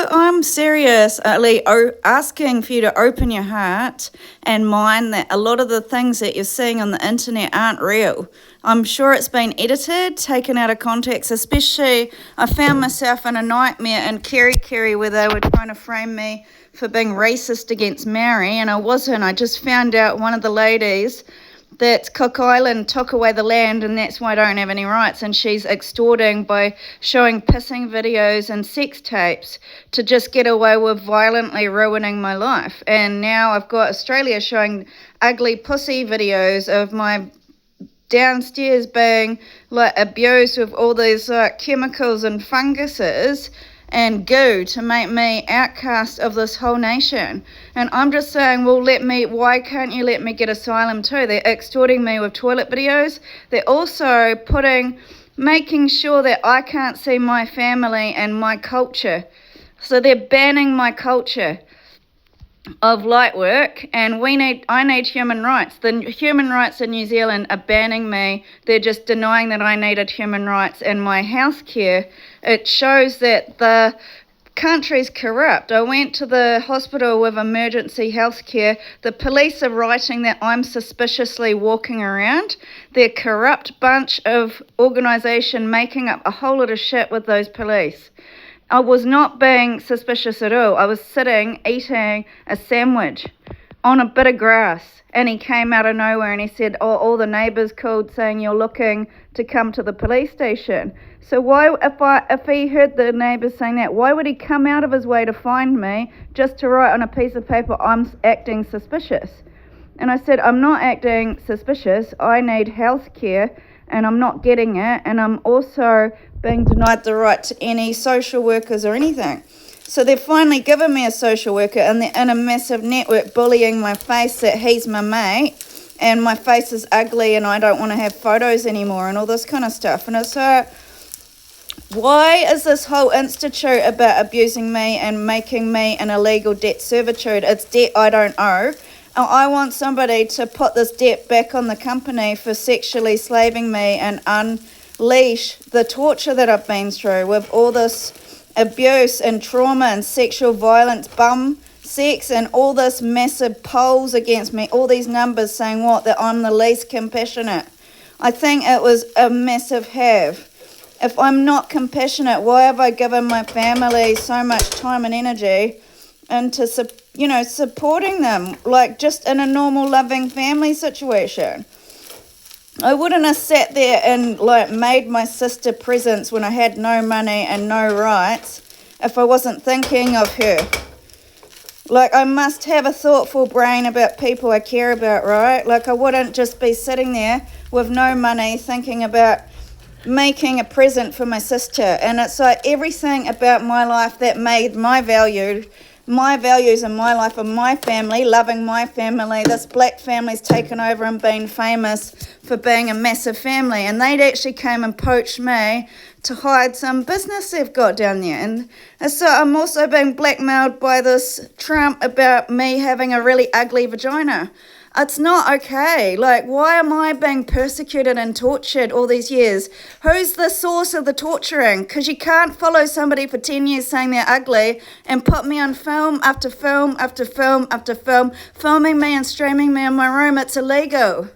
I'm seriously asking for you to open your heart and mind that a lot of the things that you're seeing on the internet aren't real. I'm sure it's been edited, taken out of context, especially I found myself in a nightmare in Kerry where they were trying to frame me for being racist against Maori, and I wasn't. I just found out one of the ladies that Cook Island took away the land and that's why I don't have any rights, and she's extorting by showing pissing videos and sex tapes to just get away with violently ruining my life. And now I've got Australia showing ugly pussy videos of my downstairs being like abused with all these chemicals and funguses and goo to make me outcast of this whole nation. And I'm just saying, well, why can't you let me get asylum too? They're extorting me with toilet videos. They're also making sure that I can't see my family and my culture. So they're banning my culture of light work, and I need human rights. The human rights in New Zealand are banning me. They're just denying that I needed human rights and my health care. It shows that the country's corrupt. I went to the hospital with emergency health care. The police are writing that I'm suspiciously walking around. They're a corrupt bunch of organisation making up a whole lot of shit with those police. I was not being suspicious at all. I was sitting eating a sandwich on a bit of grass, and he came out of nowhere and he said, oh, all the neighbours called saying you're looking to come to the police station. So why, if he heard the neighbours saying that, why would he come out of his way to find me just to write on a piece of paper, I'm acting suspicious? And I said, I'm not acting suspicious. I need health care and I'm not getting it, and I'm also being denied the right to any social workers or anything. So they've finally given me a social worker, and they're in a massive network bullying my face that he's my mate and my face is ugly and I don't want to have photos anymore and all this kind of stuff. And it's like, why is this whole institute about abusing me and making me an illegal debt servitude? It's debt I don't owe. I want somebody to put this debt back on the company for sexually slaving me and unleash the torture that I've been through with all this abuse and trauma and sexual violence, bum sex, and all this massive polls against me, all these numbers saying that I'm the least compassionate. I think it was a massive have. If I'm not compassionate, why have I given my family so much time and energy into supporting them, like just in a normal loving family situation? I wouldn't have sat there and made my sister presents when I had no money and no rights if I wasn't thinking of her. I must have a thoughtful brain about people I care about, right? I wouldn't just be sitting there with no money thinking about making a present for my sister. And it's everything about my life that made my values in my life and my family, loving my family. This black family's taken over and been famous for being a massive family, and they'd actually came and poached me to hide some business they've got down there. And so I'm also being blackmailed by this Trump about me having a really ugly vagina. It's not okay. Why am I being persecuted and tortured all these years? Who's the source of the torturing? Because you can't follow somebody for 10 years saying they're ugly and put me on film after film after film after film, filming me and streaming me in my room. It's illegal.